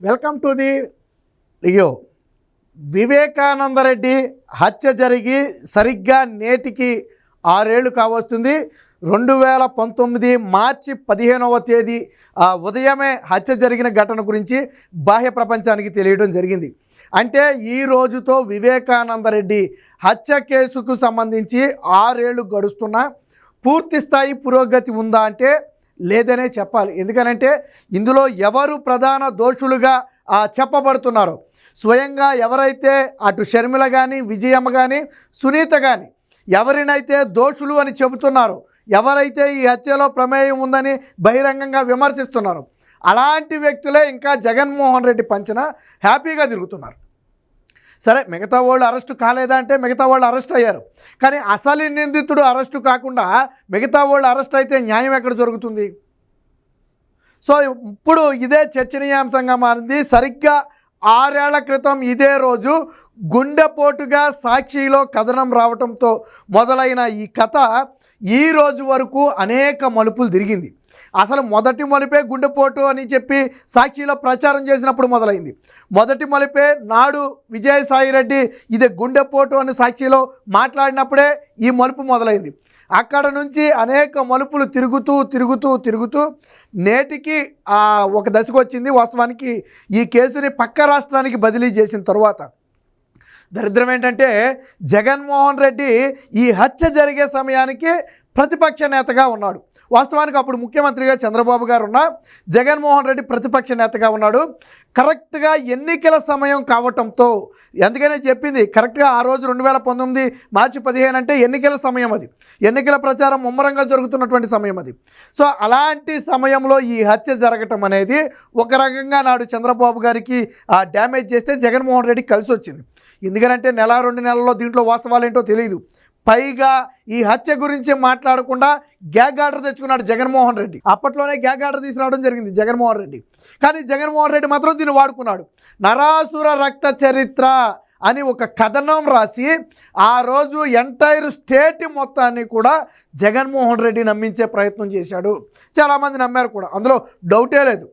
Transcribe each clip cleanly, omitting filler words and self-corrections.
Welcome to the Leo. Vivekananda Reddy హత్య జరిగి సరిగ్గా నేటికి 6 ఏళ్ళు కావస్తుంది. 2019 మార్చి 15వ తేదీ ఉదయమే హత్య జరిగిన ఘటన గురించి బాహ్య ప్రపంచానికి తెలియడం జరిగింది. అంటే ఈ రోజుతో వివేకానందరెడ్డి హత్య కేసుకు సంబంధించి 6 ఏళ్ళు గడుస్తున్నా పూర్తి స్థాయి పురోగతి ఉందా అంటే లేదనే చెప్పాలి. ఎందుకనంటే ఇందులో ఎవరు ప్రధాన దోషులుగా చెప్పబడుతున్నారో స్వయంగా ఎవరైతే అటు షర్మిల కానీ, విజయమ్మ కానీ, సునీత కానీ ఎవరినైతే దోషులు అని చెబుతున్నారో, ఎవరైతే ఈ హత్యలో ప్రమేయం ఉందని బహిరంగంగా విమర్శిస్తున్నారో అలాంటి వ్యక్తులే ఇంకా జగన్మోహన్ రెడ్డి పంచన హ్యాపీగా తిరుగుతున్నారు. సరే, మిగతా వాళ్ళు అరెస్టు కాలేదా అంటే మిగతా వాళ్ళు అరెస్ట్ అయ్యారు. కానీ అసలు నిందితుడు అరెస్టు కాకుండా మిగతా వాళ్ళు అరెస్ట్ అయితే న్యాయం ఎక్కడ జరుగుతుంది? సో ఇప్పుడు ఇదే చర్చనీయాంశంగా మారింది. సరిగ్గా 6 ఏళ్ల క్రితం ఇదే రోజు గుండెపోటుగా సాక్షిలో కథనం రావడంతో మొదలైన ఈ కథ ఈ రోజు వరకు అనేక మలుపులు తిరిగింది. అసలు మొదటి మలుపే గుండెపోటు అని చెప్పి సాక్షిలో ప్రచారం చేసినప్పుడు మొదలైంది. మొదటి మలుపే నాడు విజయసాయిరెడ్డి ఇది గుండెపోటు అని సాక్షిలో మాట్లాడినప్పుడే ఈ మలుపు మొదలైంది. అక్కడ నుంచి అనేక మలుపులు తిరుగుతూ నేటికి ఒక దశకు వచ్చింది. వాస్తవానికి ఈ కేసుని పక్క రాష్ట్రానికి బదిలీ చేసిన తర్వాత దరిద్రం ఏంటంటే జగన్మోహన్ రెడ్డి ఈ హత్య జరిగే సమయానికి ప్రతిపక్ష నేతగా ఉన్నాడు. వాస్తవానికి అప్పుడు ముఖ్యమంత్రిగా చంద్రబాబు గారు ఉన్నా, జగన్మోహన్ రెడ్డి ప్రతిపక్ష నేతగా ఉన్నాడు. కరెక్ట్గా ఎన్నికల సమయం కావటంతో, అందుకనే చెప్పింది కరెక్ట్గా ఆ రోజు 2019 మార్చి 15 అంటే ఎన్నికల సమయం, అది ఎన్నికల ప్రచారం ముమ్మరంగా జరుగుతున్నటువంటి సమయం అది. సో అలాంటి సమయంలో ఈ హత్య జరగటం అనేది ఒక రకంగా నాడు చంద్రబాబు గారికి డ్యామేజ్ చేస్తే జగన్మోహన్ రెడ్డికి కలిసి వచ్చింది. ఎందుకంటే నెల 2 నెలల్లో దీంట్లో వాస్తవాలు ఏంటో తెలియదు. పైగా ఈ హత్య గురించి మాట్లాడకుండా గ్యాగ్ ఆర్డర్ తెచ్చుకున్నాడు జగన్మోహన్ రెడ్డి. అప్పట్లోనే గ్యాగ్ ఆర్డర్ తీసుకురావడం జరిగింది జగన్మోహన్ రెడ్డి. కానీ జగన్మోహన్ రెడ్డి మాత్రం దీన్ని వాడుకున్నాడు. నరాసుర రక్త చరిత్ర అని ఒక కథనం రాసి ఆ రోజు ఎంటైర్ స్టేట్ మొత్తాన్ని కూడా జగన్మోహన్ రెడ్డి నమ్మించే ప్రయత్నం చేశాడు. చాలామంది నమ్మారు కూడా, అందులో డౌటే లేదు.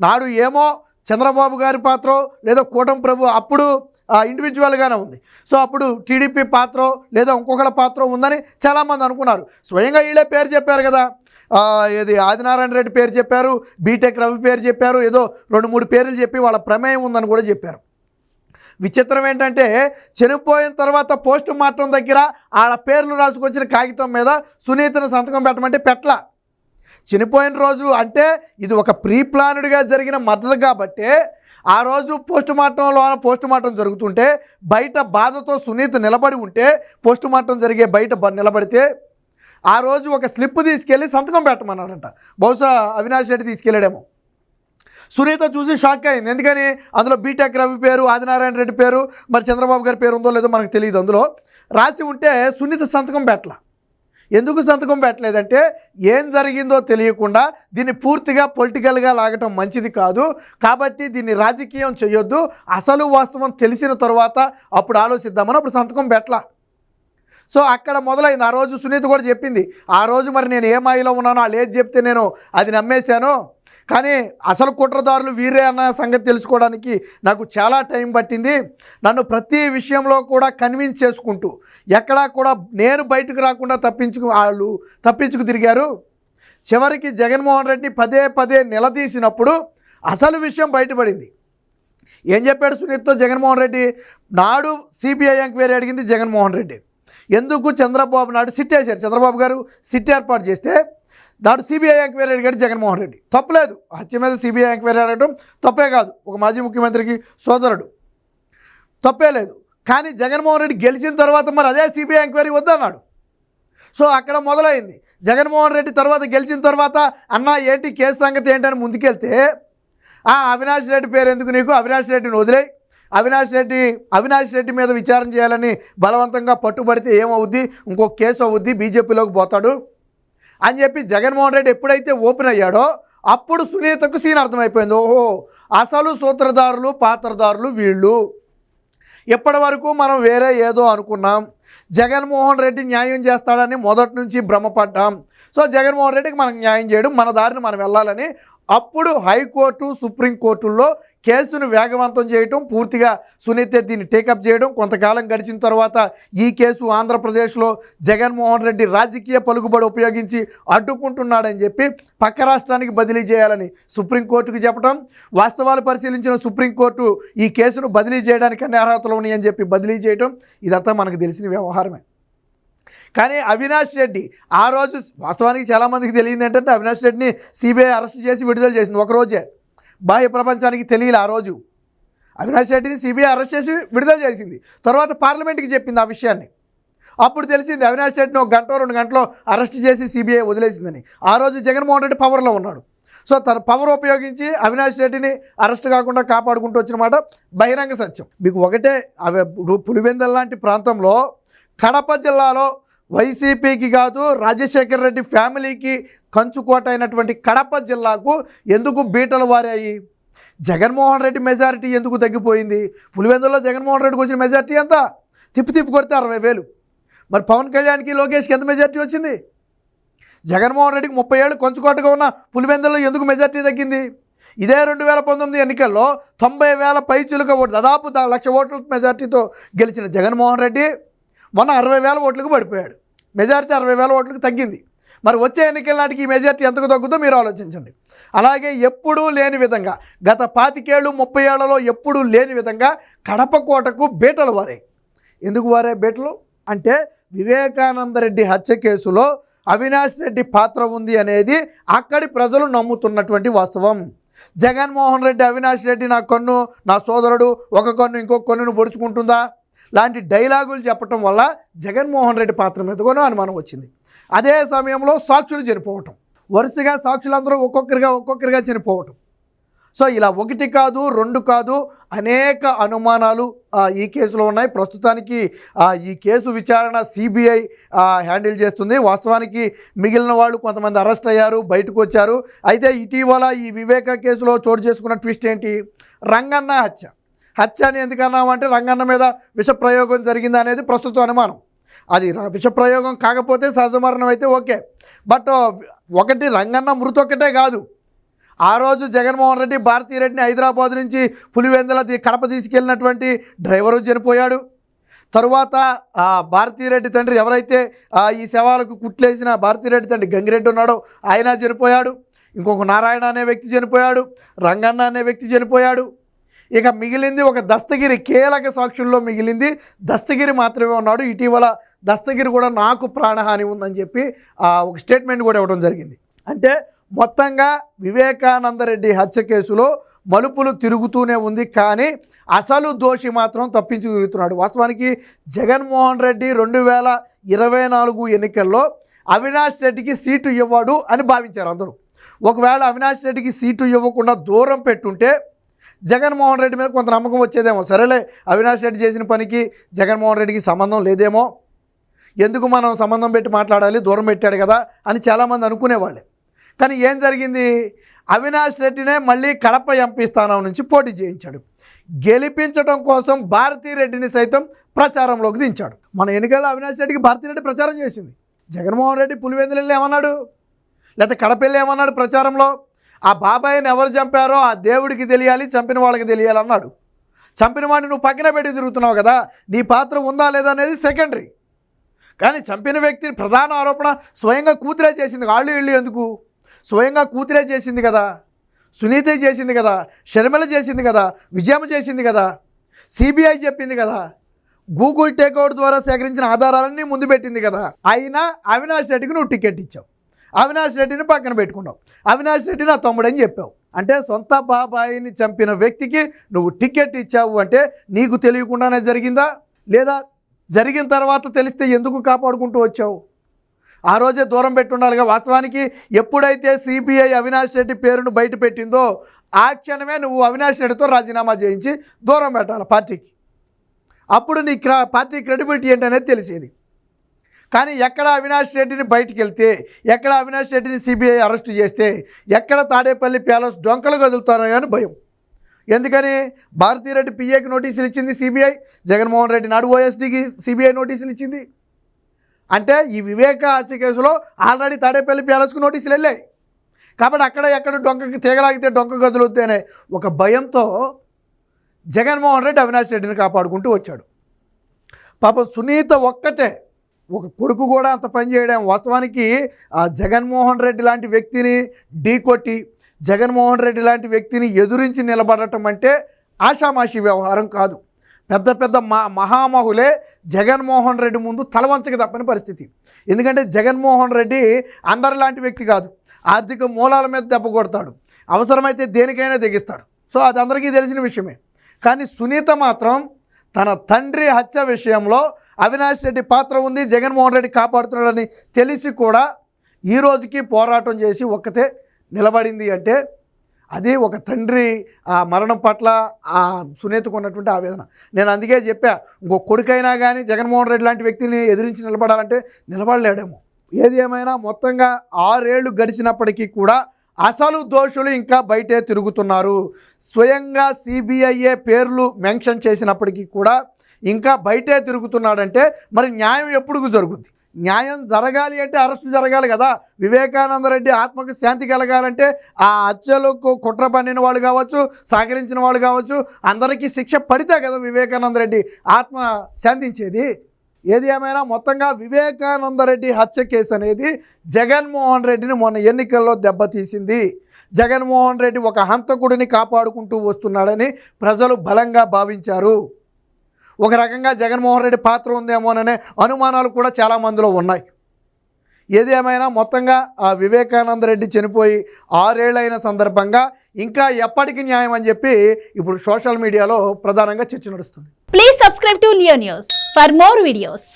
నాడు ఏమో చంద్రబాబు గారి పాత్ర లేదా కూటమి ప్రభు అప్పుడు ఇండివిజువల్గానే ఉంది. సో అప్పుడు టీడీపీ పాత్ర లేదా ఇంకొకళ్ళ పాత్ర ఉందని చాలామంది అనుకున్నారు. స్వయంగా వీళ్ళే పేరు చెప్పారు కదా, ఇది ఆదినారాయణ రెడ్డి పేరు చెప్పారు, బీటెక్ రవి పేరు చెప్పారు, ఏదో 2-3 పేర్లు చెప్పి వాళ్ళ ప్రమేయం ఉందని కూడా చెప్పారు. విచిత్రం ఏంటంటే చనిపోయిన తర్వాత పోస్ట్ మార్టం దగ్గర వాళ్ళ పేర్లు రాసుకొచ్చిన కాగితం మీద సునీతను సంతకం పెట్టమంటే పెట్టలా. చనిపోయిన రోజు అంటే ఇది ఒక ప్రీ ప్లాన్డ్గా జరిగిన మర్డర్ కాబట్టి ఆ రోజు పోస్ట్ మార్టం జరుగుతుంటే బయట బాధతో సునీత నిలబడి ఉంటే, పోస్ట్ మార్టం జరిగే బయట నిలబడితే ఆ రోజు ఒక స్లిప్ తీసుకెళ్ళి సంతకం పెట్టమన్నారంట. బహుశా అవినాష్ రెడ్డి తీసుకెళ్ళాడేమో. సునీత చూసి షాక్ అయింది. ఎందుకని అందులో బీటెక్ రవి పేరు, ఆదినారాయణ రెడ్డి పేరు, మరి చంద్రబాబు గారి పేరు ఉందో లేదో మనకు తెలియదు. అందులో రాసి ఉంటే సునీత సంతకం పెట్టలా. ఎందుకు సంతకం పెట్టలేదంటే ఏం జరిగిందో తెలియకుండా దీన్ని పూర్తిగా పొలిటికల్గా లాగటం మంచిది కాదు, కాబట్టి దీన్ని రాజకీయం చేయొద్దు, అసలు వాస్తవం తెలిసిన తర్వాత అప్పుడు ఆలోచిద్దామని అప్పుడు సంతకం పెట్టలా. సో అక్కడ మొదలైంది. ఆ రోజు సునీత కూడా చెప్పింది, ఆ రోజు మరి నేను ఏ మాయలో ఉన్నానో వాళ్ళు ఏది చెప్తే నేను అది నమ్మేశాను, కానీ అసలు కుట్రదారులు వీరే అన్న సంగతి తెలుసుకోవడానికి నాకు చాలా టైం పట్టింది. నన్ను ప్రతి విషయంలో కూడా కన్విన్స్ చేసుకుంటూ ఎక్కడా కూడా నేను బయటకు రాకుండా తప్పించుకు తిరిగారు. చివరికి జగన్మోహన్ రెడ్డి పదే నిలదీసినప్పుడు అసలు విషయం బయటపడింది. ఏం చెప్పాడు సునీత్తో జగన్మోహన్ రెడ్డి? నాడు సిబిఐ ఎంక్వైరీ అడిగింది జగన్మోహన్ రెడ్డి. ఎందుకు చంద్రబాబు నాడు సిట్ వేశారు, చంద్రబాబు గారు సిట్ ఏర్పాటు చేస్తే నాడు సిబిఐ ఎంక్వైరీ అడిగాడు జగన్మోహన్ రెడ్డి. తప్పలేదు, హత్య మీద సిబిఐ ఎంక్వైరీ అడగడం తప్పే కాదు, ఒక మాజీ ముఖ్యమంత్రికి సోదరుడు, తప్పే లేదు. కానీ జగన్మోహన్ రెడ్డి గెలిచిన తర్వాత మరి అదే సిబిఐ ఎంక్వైరీ వద్దన్నాడు. సో అక్కడ మొదలైంది. జగన్మోహన్ రెడ్డి తర్వాత గెలిచిన తర్వాత అన్న ఏంటి కేసు సంగతి ఏంటని ముందుకెళ్తే అవినాష్ రెడ్డి పేరు ఎందుకు నీకు, అవినాష్ రెడ్డిని వదిలేయి, అవినాష్ రెడ్డి మీద విచారణ చేయాలని బలవంతంగా పట్టుబడితే ఏమవుద్ది, ఇంకో కేసు అవుద్ది, బీజేపీలోకి పోతాడు అని చెప్పి జగన్మోహన్ రెడ్డి ఎప్పుడైతే ఓపెన్ అయ్యాడో అప్పుడు సునీతకు సీన్ అర్థమైపోయింది. ఓహో, అసలు సూత్రధారులు పాత్రధారులు వీళ్ళు. ఎప్పటి వరకు మనం వేరే ఏదో అనుకున్నాం, జగన్మోహన్ రెడ్డి న్యాయం చేస్తాడని మొదటి నుంచి భ్రమపడ్డాం. సో జగన్మోహన్ రెడ్డికి మనకు న్యాయం చేయడం, మన దారిని మనం వెళ్ళాలని అప్పుడు హైకోర్టు, సుప్రీంకోర్టుల్లో కేసును వేగవంతం చేయటం, పూర్తిగా సునీత దీన్ని టేకప్ చేయడం, కొంతకాలం గడిచిన తర్వాత ఈ కేసు ఆంధ్రప్రదేశ్లో జగన్మోహన్ రెడ్డి రాజకీయ పలుకుబడి ఉపయోగించి అడ్డుకుంటున్నాడని చెప్పి పక్క రాష్ట్రానికి బదిలీ చేయాలని సుప్రీంకోర్టుకు చెప్పడం, వాస్తవాలు పరిశీలించిన సుప్రీంకోర్టు ఈ కేసును బదిలీ చేయడానికి అన్ని అర్హతలు ఉన్నాయని చెప్పి బదిలీ చేయటం, ఇదంతా మనకు తెలిసిన వ్యవహారమే. కానీ అవినాష్ రెడ్డి ఆ రోజు వాస్తవానికి చాలామందికి తెలియదు ఏంటంటే అవినాష్ రెడ్డిని సిబిఐ అరెస్ట్ చేసి విడుదల చేసింది ఒకరోజే. బాహ్య ప్రపంచానికి తెలియదు ఆ రోజు. అవినాష్ రెడ్డిని సిబిఐ అరెస్ట్ చేసి విడుదల చేసింది. తర్వాత పార్లమెంట్కి చెప్పింది ఆ విషయాన్ని. అప్పుడు తెలిసింది అవినాష్ రెడ్డిని 1 గంట 2 గంటలో అరెస్ట్ చేసి సిబిఐ వదిలేసిందని. ఆ రోజు జగన్మోహన్ రెడ్డి పవర్లో ఉన్నాడు. సో తన పవర్ ఉపయోగించి అవినాష్ రెడ్డిని అరెస్ట్ కాకుండా కాపాడుకుంటూ వచ్చిన మాట బహిరంగ సత్యం. మీకు ఒకటే, పులివెందుల లాంటి ప్రాంతంలో కడప జిల్లాలో వైసీపీకి కాదు రాజశేఖర్ రెడ్డి ఫ్యామిలీకి కంచుకోట అయినటువంటి కడప జిల్లాకు ఎందుకు బీటలు వారాయి? జగన్మోహన్ రెడ్డి మెజారిటీ ఎందుకు తగ్గిపోయింది? పులివెందుల్లో జగన్మోహన్ రెడ్డికి వచ్చిన మెజారిటీ ఎంత? తిప్పి కొడితే 60,000. మరి పవన్ కళ్యాణ్కి లోకేష్కి ఎంత మెజారిటీ వచ్చింది? జగన్మోహన్ రెడ్డికి 30 ఏళ్ళు కంచుకోటగా ఉన్న పులివెందుల్లో ఎందుకు మెజారిటీ తగ్గింది? ఇదే 2019 ఎన్నికల్లో 90,000 పైచులుగా ఓటు, దాదాపు 1,00,000 ఓట్ల మెజారిటీతో గెలిచిన జగన్మోహన్ రెడ్డి మొన్న 60,000 ఓట్లకు పడిపోయాడు. మెజారిటీ 60,000 ఓట్లకు తగ్గింది. మరి వచ్చే ఎన్నికల నాటికి ఈ మెజారిటీ ఎంతకు తగ్గుతుందో మీరు ఆలోచించండి. అలాగే ఎప్పుడూ లేని విధంగా గత 25 ఏళ్ళు 30 ఏళ్లలో ఎప్పుడూ లేని విధంగా కడప కోటకు బీటలు వారాయి. ఎందుకు వారాయి బీటలు అంటే వివేకానందరెడ్డి హత్య కేసులో అవినాష్ రెడ్డి పాత్ర ఉంది అనేది అక్కడి ప్రజలు నమ్ముతున్నటువంటి వాస్తవం. జగన్మోహన్ రెడ్డి అవినాష్ రెడ్డి నా కన్ను, నా సోదరుడు, ఒక కన్ను ఇంకొక కన్నును పొడుచుకుంటుందా లాంటి డైలాగులు చెప్పటం వల్ల జగన్మోహన్ రెడ్డి పాత్ర మీద కూడా అనుమానం వచ్చింది. అదే సమయంలో సాక్షులు చనిపోవటం, వరుసగా సాక్షులందరూ ఒక్కొక్కరిగా చనిపోవటం. సో ఇలా 1 కాదు 2 కాదు అనేక అనుమానాలు ఈ కేసులో ఉన్నాయి. ప్రస్తుతానికి ఈ కేసు విచారణ సిబిఐ హ్యాండిల్ చేస్తుంది. వాస్తవానికి మిగిలిన వాళ్ళు కొంతమంది అరెస్ట్ అయ్యారు, బయటకు వచ్చారు. అయితే ఇటీవల ఈ వివేక కేసులో చోటు చేసుకున్న ట్విస్ట్ ఏంటి? రంగన్న హత్య అని ఎందుకన్నామంటే రంగన్న మీద విషప్రయోగం జరిగింది అనేది ప్రస్తుతం అనుమానం. అది విషప్రయోగం కాకపోతే సహజ మరణం అయితే ఓకే. బట్ ఒకటి రంగన్న మృతి ఒక్కటే కాదు, ఆ రోజు జగన్మోహన్ రెడ్డి భారతీరెడ్డిని హైదరాబాద్ నుంచి పులివెందుల కడప తీసుకెళ్ళినటువంటి డ్రైవరు చనిపోయాడు. తరువాత భారతీరెడ్డి తండ్రి ఎవరైతే ఈ శవాలకు కుట్లేసిన భారతీరెడ్డి తండ్రి గంగిరెడ్డి ఉన్నాడో ఆయన చనిపోయాడు. ఇంకొక నారాయణ అనే వ్యక్తి చనిపోయాడు. రంగన్న అనే వ్యక్తి చనిపోయాడు. ఇక మిగిలింది ఒక దస్తగిరి, కీలక సాక్షుల్లో మిగిలింది దస్తగిరి మాత్రమే ఉన్నాడు. ఇటీవల దస్తగిరి కూడా నాకు ప్రాణహాని ఉందని చెప్పి ఒక స్టేట్మెంట్ కూడా ఇవ్వడం జరిగింది. అంటే మొత్తంగా వివేకానందరెడ్డి హత్య కేసులో మలుపులు తిరుగుతూనే ఉంది, కానీ అసలు దోషి మాత్రం తప్పించి తిరుగుతున్నాడు. వాస్తవానికి జగన్మోహన్ రెడ్డి 2024 ఎన్నికల్లో అవినాష్ రెడ్డికి సీటు ఇవ్వడు అని భావించారు అందరూ. ఒకవేళ అవినాష్ రెడ్డికి సీటు ఇవ్వకుండా దూరం పెట్టుంటే జగన్మోహన్ రెడ్డి మీద కొంత నమ్మకం వచ్చేదేమో. సరేలే, అవినాష్ రెడ్డి చేసిన పనికి జగన్మోహన్ రెడ్డికి సంబంధం లేదేమో, ఎందుకు మనం సంబంధం పెట్టి మాట్లాడాలి, దూరం పెట్టాడు కదా అని చాలామంది అనుకునేవాళ్ళే. కానీ ఏం జరిగింది? అవినాష్ రెడ్డినే మళ్ళీ కడప ఎంపీ స్థానం నుంచి పోటీ చేయించాడు. గెలిపించడం కోసం భారతీరెడ్డిని సైతం ప్రచారంలోకి దించాడు. మన ఎన్నికల్లో అవినాష్ రెడ్డికి భారతీరెడ్డి ప్రచారం చేసింది. జగన్మోహన్ రెడ్డి పులివెందులు ఏమన్నాడు, లేకపోతే కడపల్లి ఏమన్నాడు ప్రచారంలో? ఆ బాబాయిని ఎవరు చంపారో ఆ దేవుడికి తెలియాలి, చంపిన వాళ్ళకి తెలియాలి అన్నాడు. చంపిన వాడిని నువ్వు పక్కన పెట్టి తిరుగుతున్నావు కదా, నీ పాత్ర ఉందా లేదా అనేది సెకండరీ. కానీ చంపిన వ్యక్తిని ప్రధాన ఆరోపణ స్వయంగా కూతురే చేసింది. వాళ్ళు ఇళ్ళు ఎందుకు? స్వయంగా కూతురే చేసింది కదా, సునీతే చేసింది కదా, షర్మిల చేసింది కదా, విజయమ్మ చేసింది కదా, సిబిఐ చెప్పింది కదా, గూగుల్ టేక్అవుట్ ద్వారా సేకరించిన ఆధారాలన్నీ ముందు పెట్టింది కదా. అయినా అవినాష్ రెడ్డికి నువ్వు టికెట్ ఇచ్చావు, అవినాష్ రెడ్డిని పక్కన పెట్టుకున్నావు, అవినాష్ రెడ్డి నా తమ్ముడని చెప్పావు. అంటే సొంత బాబాయిని చంపిన వ్యక్తికి నువ్వు టికెట్ ఇచ్చావు అంటే నీకు తెలియకుండానే జరిగిందా, లేదా జరిగిన తర్వాత తెలిస్తే ఎందుకు కాపాడుకుంటూ వచ్చావు? ఆ రోజే దూరం పెట్టుండాలిగా. వాస్తవానికి ఎప్పుడైతే సిబిఐ అవినాష్ రెడ్డి పేరును బయట పెట్టిందో ఆ క్షణమే నువ్వు అవినాష్ రెడ్డితో రాజీనామా చేయించి దూరం పెట్టాలి పార్టీకి. అప్పుడు నీ పార్టీ క్రెడిబిలిటీ ఏంటనేది తెలిసేది. కానీ ఎక్కడ అవినాష్ రెడ్డిని బయటికి వెళ్తే, ఎక్కడ అవినాష్ రెడ్డిని సిబిఐ అరెస్టు చేస్తే, ఎక్కడ తాడేపల్లి ప్యాలెస్ డొంకలు కదులుతారో కానీ భయం. ఎందుకని? భారతీరెడ్డి పిఏకి నోటీసులు ఇచ్చింది సిబిఐ, జగన్మోహన్ రెడ్డి నాడు ఓఎస్డీకి సిబిఐ నోటీసులు ఇచ్చింది. అంటే ఈ వివేక హత్య కేసులో ఆల్రెడీ తాడేపల్లి ప్యాలెస్కు నోటీసులు వెళ్ళాయి. కాబట్టి ఎక్కడ డొంకకి తీగలాగితే డొంక గదులుద్ది అనే ఒక భయంతో జగన్మోహన్ రెడ్డి అవినాష్ రెడ్డిని కాపాడుకుంటూ వచ్చాడు. పాపం సునీత ఒక్కతే, ఒక కొడుకు కూడా అంత పని చేయడం. వాస్తవానికి ఆ జగన్మోహన్ రెడ్డి లాంటి వ్యక్తిని ఢీకొట్టి జగన్మోహన్ రెడ్డి లాంటి వ్యక్తిని ఎదురించి నిలబడటం అంటే ఆషామాషి వ్యవహారం కాదు. పెద్ద పెద్ద మహామహులే జగన్మోహన్ రెడ్డి ముందు తలవంచక తప్పని పరిస్థితి. ఎందుకంటే జగన్మోహన్ రెడ్డి అందరిలాంటి వ్యక్తి కాదు. ఆర్థిక మూలాల మీద దెబ్బ కొడతాడు, అవసరమైతే దేనికైనా తెగిస్తాడు. సో అది అందరికీ తెలిసిన విషయమే. కానీ సునీత మాత్రం తన తండ్రి హత్య విషయంలో అవినాష్ రెడ్డి పాత్ర ఉంది, జగన్మోహన్ రెడ్డి కాపాడుతున్నాడని తెలిసి కూడా ఈ రోజుకి పోరాటం చేసి ఒక్కతే నిలబడింది అంటే అది ఒక తండ్రి ఆ మరణం పట్ల ఆ సునీతకు ఉన్నటువంటి ఆవేదన. నేను అందుకే చెప్పా, ఇంకో కొడుకైనా కానీ జగన్మోహన్ రెడ్డి లాంటి వ్యక్తిని ఎదిరించి నిలబడాలంటే నిలబడలేడేమో. ఏది ఏమైనా మొత్తంగా 6 ఏళ్ళు గడిచినప్పటికీ కూడా అసలు దోషులు ఇంకా బయటే తిరుగుతున్నారు. స్వయంగా సిబిఐఏ పేర్లు మెన్షన్ చేసినప్పటికీ కూడా ఇంకా బయటే తిరుగుతున్నాడంటే మరి న్యాయం ఎప్పుడు జరుగుద్ది? న్యాయం జరగాలి అంటే అరెస్టు జరగాలి కదా. వివేకానంద రెడ్డి ఆత్మకు శాంతి కలగాలంటే ఆ హత్యలకు కుట్ర పన్నిన వాళ్ళు కావచ్చు, సహకరించిన వాళ్ళు కావచ్చు, అందరికీ శిక్ష పడితే కదా వివేకానంద రెడ్డి ఆత్మ శాంతించేది. ఏది ఏమైనా మొత్తంగా వివేకానంద రెడ్డి హత్య కేసు అనేది జగన్మోహన్ రెడ్డిని మొన్న ఎన్నికల్లో దెబ్బతీసింది. జగన్మోహన్ రెడ్డి ఒక హంతకుడిని కాపాడుకుంటూ వస్తున్నాడని ప్రజలు బలంగా భావించారు. ఒక రకంగా జగన్మోహన్ రెడ్డి పాత్ర ఉందేమోననే అనుమానాలు కూడా చాలామందిలో ఉన్నాయి. ఏది ఏమైనా మొత్తంగా ఆ వివేకానంద రెడ్డి చనిపోయి 6 ఏళ్ళైన సందర్భంగా ఇంకా ఎప్పటికీ న్యాయం అని చెప్పి ఇప్పుడు సోషల్ మీడియాలో ప్రధానంగా చర్చ నడుస్తుంది. Please subscribe to Leo news for more videos.